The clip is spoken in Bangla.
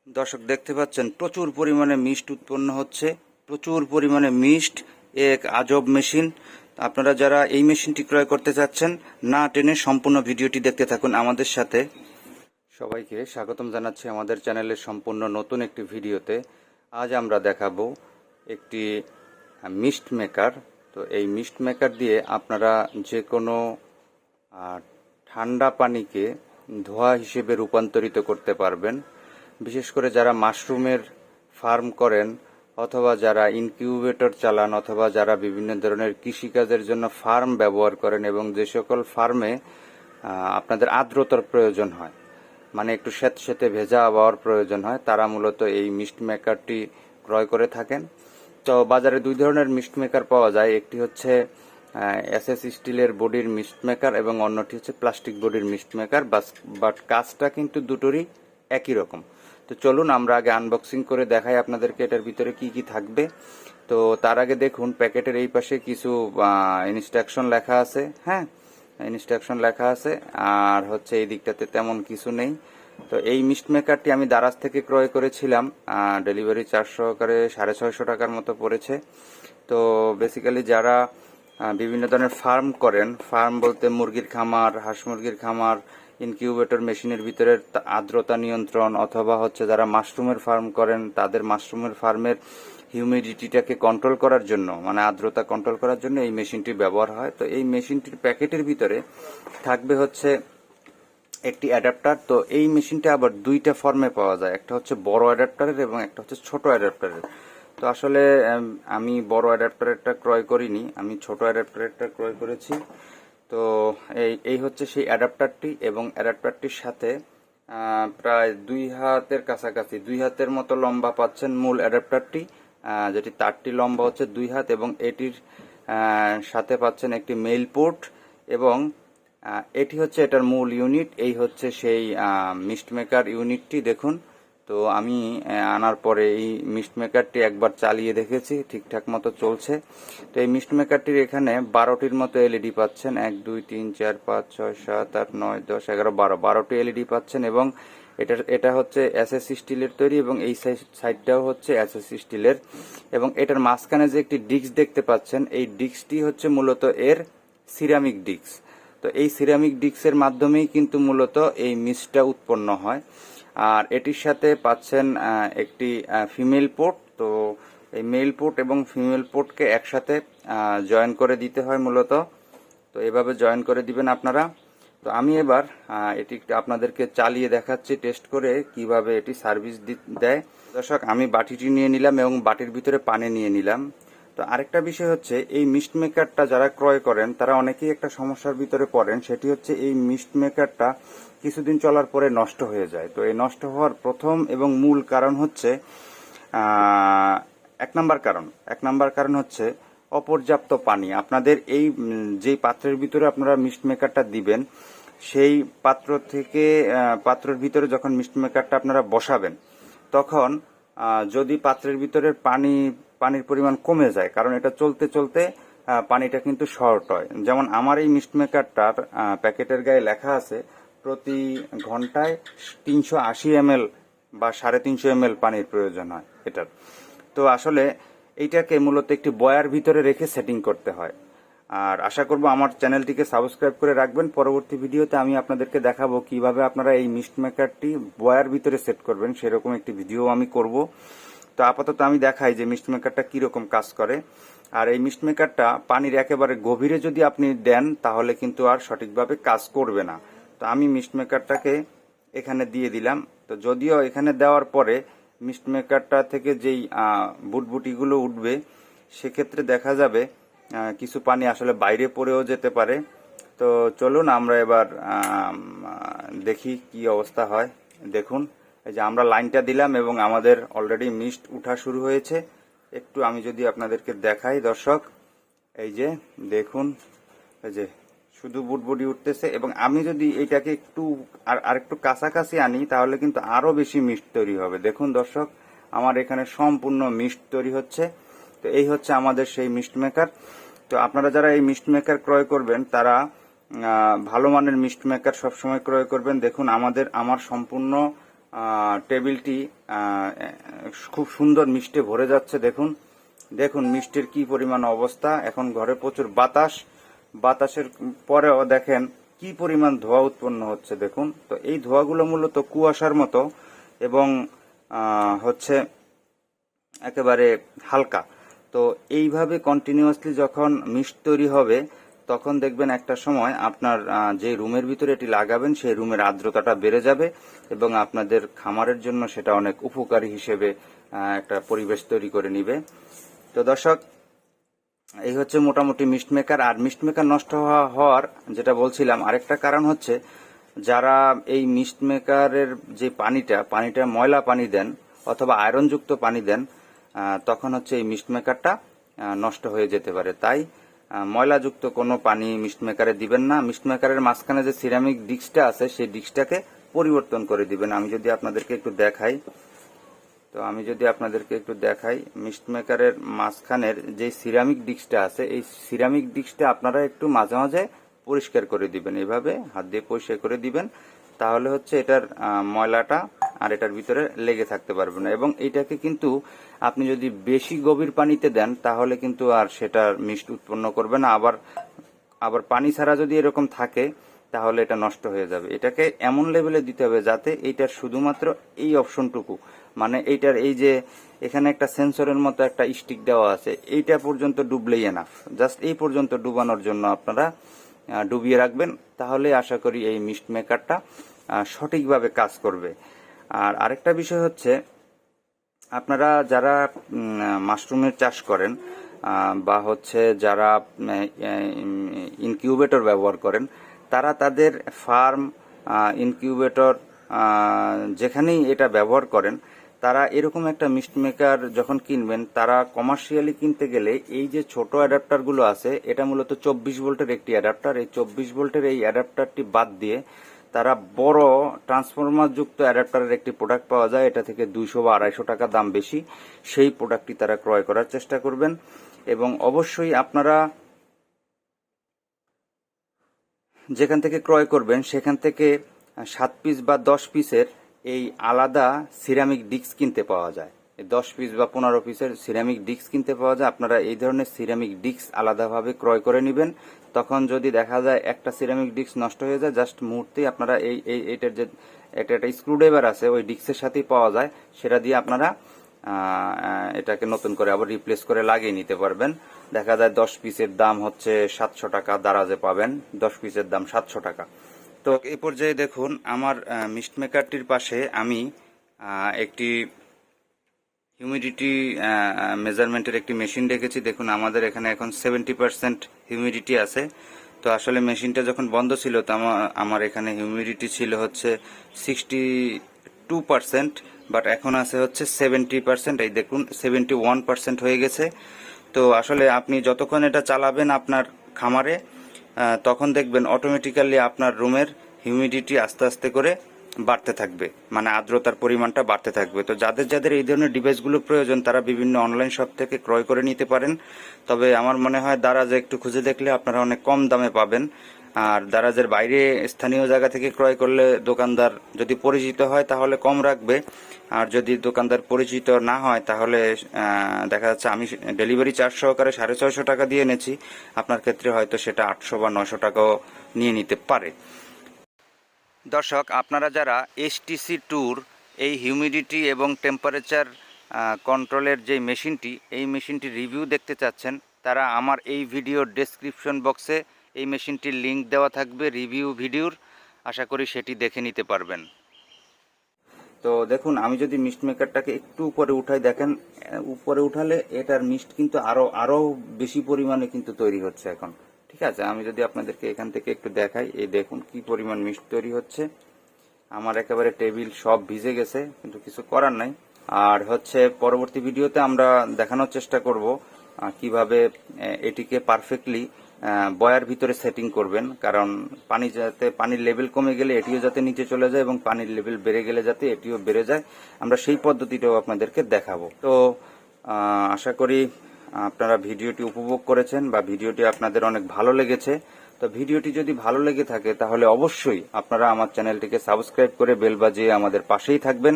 দর্শক দেখতে পাচ্ছেন প্রচুর পরিমাণে মিষ্ট উৎপন্ন হচ্ছে, প্রচুর পরিমাণে মিষ্ট। এক আজব মেশিন। আপনারা যারা এই মেশিনটি ক্রয় করতে চাচ্ছেন না টেনে সম্পূর্ণ ভিডিওটি দেখতে থাকুন আমাদের সাথে। সবাইকে স্বাগতম জানাচ্ছি আমাদের চ্যানেলের সম্পূর্ণ নতুন একটি ভিডিওতে। আজ আমরা দেখাবো একটি মিস্ট মেকার। তো এই মিস্ট মেকার দিয়ে আপনারা যে কোনো ঠান্ডা পানিকে ধোঁয়া হিসেবে রূপান্তরিত করতে পারবেন। বিশেষ করে যারা মাশরুমের ফার্ম করেন অথবা যারা ইনকিউবেটর চালান অথবা যারা বিভিন্ন ধরনের কৃষিকাজের জন্য ফার্ম ব্যবহার করেন এবং যে সকল ফার্মে আপনাদের আর্দ্রতার প্রয়োজন হয়, মানে একটু স্যাঁতস্যাঁতে ভেজা আবহাওয়ার প্রয়োজন হয়, তারা মূলত এই মিস্ট মেকারটি ক্রয় করে থাকেন। তো বাজারে দুই ধরনের মিস্ট মেকার পাওয়া যায়, একটি হচ্ছে এসএস স্টিলের বডির মিস্ট মেকার এবং অন্যটি হচ্ছে প্লাস্টিক বডির মিস্ট মেকার। বাট কাজটা কিন্তু দুটোরই একই রকম। তো চলুন আমরা আগে আনবক্সিং করে দেখাই আপনাদেরকে এটার ভিতরে কি কি থাকবে। তো তার আগে দেখুন প্যাকেটের এই পাশে কিছু ইনস্ট্রাকশন লেখা আছে। হ্যাঁ, ইনস্ট্রাকশন লেখা আছে। আর হচ্ছে এই দিকটাতে তেমন কিছু নেই। তো এই মিস্ট মেকারটি আমি দারাজ থেকে ক্রয় করেছিলাম, ডেলিভারি চার্জ সহকারে 650 টাকার মতো পড়েছে। তো বেসিক্যালি যারা বিভিন্ন ধরনের ফার্ম করেন, ফার্ম বলতে মুরগির খামার, হাঁস মুরগির খামার, ইনকিউবেটর মেশিনের ভিতরে আর্দ্রতা নিয়ন্ত্রণ, অথবা হচ্ছে যারা মাশরুমের ফার্ম করেন তাদের মাশরুমের ফার্মের হিউমিডিটিটাকে কন্ট্রোল করার জন্য, মানে আর্দ্রতা কন্ট্রোল করার জন্য এই মেশিনটি ব্যবহার হয়। তো এই মেশিনটির প্যাকেটের ভিতরে থাকবে হচ্ছে একটি অ্যাডাপ্টার। তো এই মেশিনটা আবার দুইটা ফর্মে পাওয়া যায়, একটা হচ্ছে বড় অ্যাডাপ্টারের এবং একটা হচ্ছে ছোট অ্যাডাপ্টারের। তো আসলে আমি বড় অ্যাডাপ্টারেরটা ক্রয় করিনি, আমি ছোট অ্যাডাপ্টারেরটা ক্রয় করেছি। তো এই হচ্ছে সেই অ্যাডাপ্টারটি এবং অ্যাডাপ্টারটির সাথে প্রায় 2 হাতের কাছাকাছি, 2 হাতের মতো লম্বা পাচ্ছেন মূল অ্যাডাপ্টারটি, যেটি তারটি লম্বা হচ্ছে 2 হাত এবং এটির সাথে পাচ্ছেন একটি মেইল পোর্ট এবং এটি হচ্ছে এটার মূল ইউনিট। এই হচ্ছে সেই মিস্ট মেকার ইউনিটটি। দেখুন, তো আমি আনার পরে এই মিস্ট মেকারটি একবার চালিয়ে দেখেছি, ঠিকঠাক মতো চলছে। তো এই মিস্ট মেকারটির এখানে 12টির মতো এলইডি পাচ্ছেন, 1 2 3 4 5 6 7 8 9 10 11 12, 12টি এলইডি পাচ্ছেন এবং এটা হচ্ছে এসএস স্টিলের তৈরি এবং এই সাইডটাও হচ্ছে এসএস স্টিলের এবং এটার মাঝখানে যে একটি ডিস্ক দেখতে পাচ্ছেন, এই ডিস্কটি হচ্ছে মূলত এর সিরামিক ডিস্ক। তো এই সিরামিক ডিস্কের মাধ্যমেই কিন্তু মূলত এই মিস্টটা উৎপন্ন হয়। আর এটির সাথে পাচ্ছেন একটি ফিমেল পোর্ট। তো এই মেল পোর্ট এবং ফিমেল পোর্টকে একসাথে জয়েন করে দিতে হয় মূলত। তো এভাবে জয়েন করে দিবেন আপনারা। তো আমি এবার এটি আপনাদেরকে চালিয়ে দেখাচ্ছি টেস্ট করে কিভাবে এটি সার্ভিস দেয়। দর্শক, আমি বাটিটি নিয়ে নিলাম এবং বাটির ভিতরে পানি নিয়ে নিলাম। তো আরেকটা বিষয় হচ্ছে এই মিস্ট মেকারটা যারা ক্রয় করেন তারা অনেকেই একটা সমস্যার ভিতরে পড়েন, সেটি হচ্ছে এই মিস্ট মেকারটা কিছুদিন চলার পরে নষ্ট হয়ে যায়। তো এই নষ্ট হওয়ার প্রথম এবং মূল কারণ হচ্ছে এক নাম্বার কারণ হচ্ছে অপর্যাপ্ত পানি। আপনাদের এই যেই পাত্রের ভিতরে আপনারা মিস্ট মেকারটা দিবেন, সেই পাত্রের ভিতরে যখন মিস্ট মেকারটা আপনারা বসাবেন, তখন যদি পাত্রের ভিতরে পানির পরিমাণ কমে যায়, কারণ এটা চলতে চলতে পানিটা কিন্তু শর্ট হয়। যেমন আমার এই মিস্ট মেকারটার প্যাকেটের গায়ে লেখা আছে প্রতি ঘন্টায় 380 ml বা 350 ml পানির প্রয়োজন হয় এটার। তো আসলে এইটাকে মূলত একটি বয়ার ভিতরে রেখে সেটিং করতে হয়। আর আশা করব আমার চ্যানেলটিকে সাবস্ক্রাইব করে রাখবেন। পরবর্তী ভিডিওতে আমি আপনাদেরকে দেখাবো কিভাবে আপনারা এই মিস্ট মেকারটি বয়ার ভিতরে সেট করবেন, সেরকম একটি ভিডিও আমি করব। তো আপাতত আমি দেখাই যে মিস্ট মেকারটা কিরকম কাজ করে। আর এই মিস্ট মেকারটা পানির একেবারে গভীরে যদি আপনি দেন তাহলে কিন্তু আর সঠিকভাবে কাজ করবে না। তো আমি মিস্ট মেকারটাকে এখানে দিয়ে দিলাম। তো যদিও এখানে দেওয়ার পরে মিস্ট মেকারটা থেকে যেই বুটবুটিগুলো উঠবে, সেক্ষেত্রে দেখা যাবে কিছু পানি আসলে বাইরে পড়েও যেতে পারে। তো চলুন আমরা এবার দেখি কি অবস্থা হয়। দেখুন, এই যে আমরা লাইনটা দিলাম এবং আমাদের অলরেডি মিস্ট উঠা শুরু হয়েছে। একটু আমি যদি আপনাদেরকে দেখাই দর্শক, এই যে দেখুন, এই যে শুধু বুটবুটি উঠতেছে এবং আমি যদি এইটাকে একটু আর একটু কাছাকাছি আনি তাহলে কিন্তু আরো বেশি মিস্ট তৈরি হবে। দেখুন দর্শক, আমার এখানে সম্পূর্ণ মিস্ট তৈরি হচ্ছে। তো এই হচ্ছে আমাদের সেই মিস্ট মেকার। তো আপনারা যারা এই মিস্ট মেকার ক্রয় করবেন তারা ভালো মানের মিস্ট মেকার সবসময় ক্রয় করবেন। দেখুন আমার সম্পূর্ণ টেবিলটি খুব সুন্দর মিষ্টে ভরে যাচ্ছে। দেখুন দেখুন মিষ্টির কি পরিমাণ অবস্থা। এখন ঘরে প্রচুর বাতাসের পরেও দেখেন কি পরিমাণ ধোঁয়া উৎপন্ন হচ্ছে। দেখুন, তো এই ধোঁয়াগুলো মূলত কুয়াশার মতো এবং হচ্ছে একেবারে হালকা। তো এইভাবে কন্টিনিউয়াসলি যখন মিস্ট তৈরি হবে তখন দেখবেন একটা সময় আপনার যে রুমের ভিতরে এটি লাগাবেন সেই রুমের আর্দ্রতাটা বেড়ে যাবে এবং আপনাদের খামারের জন্য সেটা অনেক উপকারী হিসেবে একটা পরিবেশ তৈরি করে নিবে। তো দর্শক, এই হচ্ছে মোটামুটি মিস্ট মেকার। আর মিস্ট মেকার নষ্ট হওয়ার যেটা বলছিলাম আরেকটা কারণ হচ্ছে, যারা এই মিস্ট মেকারের যে পানিটা ময়লা পানি দেন অথবা আয়রনযুক্ত পানি দেন, তখন হচ্ছে এই মিস্ট মেকারটা নষ্ট হয়ে যেতে পারে। তাই ময়লাযুক্ত কোনো পানি মিস্ট মেকারে দিবেন না। মিস্ট মেকারের মাঝখানে যে সিরামিক ডিস্কটা আছে সেই ডিস্কটাকে পরিবর্তন করে দিবেন। আমি যদি আপনাদেরকে একটু দেখাই, মিস্ট মেকারের মাঝখানের যে সিরামিক ডিস্কটা আছে এই সিরামিক ডিস্কটা আপনারা একটু মাঝে মাঝে পরিষ্কার করে দিবেন। এভাবে হাত দিয়ে পরিষ্কার করে দিবেন, তাহলে হচ্ছে এটার ময়লাটা আর এটার ভিতরে লেগে থাকতে পারবে না। এবং এটাকে কিন্তু আপনি যদি বেশি গভীর পানিতে দেন তাহলে কিন্তু আর সেটা মিষ্ট উৎপন্ন করবে না। আবার পানি ছাড়া যদি এরকম থাকে তাহলে এটা নষ্ট হয়ে যাবে। এটাকে এমন লেভেলে দিতে হবে যাতে এইটার শুধুমাত্র এই অপশনটুকু, মানে এইটার এই যে এখানে একটা সেন্সরের মতো একটা স্টিক দেওয়া আছে, এইটা পর্যন্ত ডুবলেই এনাফ। জাস্ট এই পর্যন্ত ডুবানোর জন্য আপনারা ডুবিয়ে রাখবেন, তাহলে আশা করি এই মিস্ট মেকারটা সঠিকভাবে কাজ করবে। আর আরেকটা বিষয় হচ্ছে, আপনারা যারা মাশরুমের চাষ করেন বা হচ্ছে যারা ইনকিউবেটর ব্যবহার করেন, তারা তাদের ফার্ম, ইনকিউবেটর যেখানেই এটা ব্যবহার করেন, তারা এরকম একটা মিস্ট মেকার যখন কিনবেন, তারা কমার্শিয়ালি কিনতে গেলে এই যে ছোট অ্যাডাপ্টারগুলো আছে, এটা মূলত 24 ভোল্টের একটি অ্যাডাপ্টার। এই 24 ভোল্টের এই অ্যাডাপ্টারটি বাদ দিয়ে তারা বড় ট্রান্সফরমার যুক্ত অ্যাডাপ্টারের একটি প্রোডাক্ট পাওয়া যায়, এটা থেকে 200 বা 250 টাকা দাম বেশি। সেই প্রোডাক্টটি তারা ক্রয় করার চেষ্টা করবেন। এবং অবশ্যই আপনারা যেখান থেকে ক্রয় করবেন সেখান থেকে 7 পিস বা 10 পিসের এই আলাদা সিরামিক ডিস্ক কিনতে পাওয়া যায়। 10 পিস বা 15 পিসের সিরামিক ডিস্ক কিনতে পাওয়া যায়। আপনারা এই ধরনের সিরামিক ডিস্ক আলাদাভাবে ক্রয় করে নেবেন। তখন যদি দেখা যায় একটা সিরামিক ডিস্ক নষ্ট হয়ে যায়, জাস্ট মুহূর্তেই আপনারা এইটার যে একটা স্ক্রুড্রাইভার আছে ওই ডিস্কের সাথেই পাওয়া যায়, সেটা দিয়ে আপনারা এটাকে নতুন করে আবার রিপ্লেস করে লাগিয়ে নিতে পারবেন। দেখা যায় 10 পিসের দাম হচ্ছে 700 টাকা, দারাজে পাবেন 10 পিসের দাম 700 টাকা। তো এই পর্যায়ে দেখুন, আমার মিস্ট মেকারটির পাশে আমি একটি হিউমিডিটি মেজারমেন্টের একটি মেশিন রেখেছি। দেখুন আমাদের এখানে এখন 70% হিউমিডিটি আছে। তো আসলে মেশিনটা যখন বন্ধ ছিল তো আমার এখানে হিউমিডিটি ছিল হচ্ছে 62%, বাট এখন আছে হচ্ছে 70%। এই দেখুন 71% হয়ে গেছে। তো আসলে আপনি যতক্ষণ এটা চালাবেন আপনার খামারে, তখন দেখবেন অটোমেটিক্যালি আপনার রুমের হিউমিডিটি আস্তে আস্তে করে বাড়তে থাকবে, মানে আর্দ্রতার পরিমাণটা বাড়তে থাকবে। তো যাদের এই ধরনের ডিভাইসগুলো প্রয়োজন তারা বিভিন্ন অনলাইন শপ থেকে ক্রয় করে নিতে পারেন। তবে আমার মনে হয় দারাজে একটু খুঁজে দেখলে আপনারা অনেক কম দামে পাবেন। আর দারাজের বাইরে স্থানীয় জায়গা থেকে ক্রয় করলে দোকানদার যদি পরিচিত হয় তাহলে কম রাখবে, আর যদি দোকানদার পরিচিত না হয় তাহলে দেখা যাচ্ছে আমি ডেলিভারি চার্জ সহকারে 650 টাকা দিয়ে এনেছি, আপনার ক্ষেত্রে হয়তো সেটা 800 বা 900 টাকাও নিয়ে নিতে পারে। দর্শক, আপনারা যারা এসটিসি ট্যুর এই হিউমিডিটি এবং টেম্পারেচার কন্ট্রোলের যে মেশিনটি, এই মেশিনটির রিভিউ দেখতে চাচ্ছেন, তারা আমার এই ভিডিওর ডেসক্রিপশন বক্সে এই মেশিনটির লিংক দেওয়া থাকবে রিভিউ ভিডিওর, আশা করি সেটি দেখে নিতে পারবেন। তো দেখুন, আমি যদি মিস্ট মেকারটাকে একটু উপরে উঠাই, দেখেন উপরে উঠালে এটার মিস্ট কিন্তু আরো বেশি পরিমাণে কিন্তু তৈরি হচ্ছে এখন। ঠিক আছে, আমি যদি আপনাদেরকে এখান থেকে একটু দেখাই, এই দেখুন কি পরিমাণ মিস্ট তৈরি হচ্ছে। আমার একেবারে টেবিল সব ভিজে গেছে, কিন্তু কিছু করার নাই। আর হচ্ছে পরবর্তী ভিডিওতে আমরা দেখানোর চেষ্টা করব কিভাবে এটিকে পারফেক্টলি বয়ার ভিতরে সেটিং করবেন, কারণ পানির লেভেল কমে গেলে এটিও যাতে নিচে চলে যায় এবং পানির লেভেল বেড়ে গেলে যাতে এটিও বেড়ে যায়, আমরা সেই পদ্ধতিটাও আপনাদেরকে দেখাবো। তো আশা করি আপনারা ভিডিওটি উপভোগ করেছেন বা ভিডিওটি আপনাদের অনেক ভালো লেগেছে। তো ভিডিওটি যদি ভালো লেগে থাকে তাহলে অবশ্যই আপনারা আমার চ্যানেলটিকে সাবস্ক্রাইব করে বেল বাজিয়ে আমাদের পাশেই থাকবেন।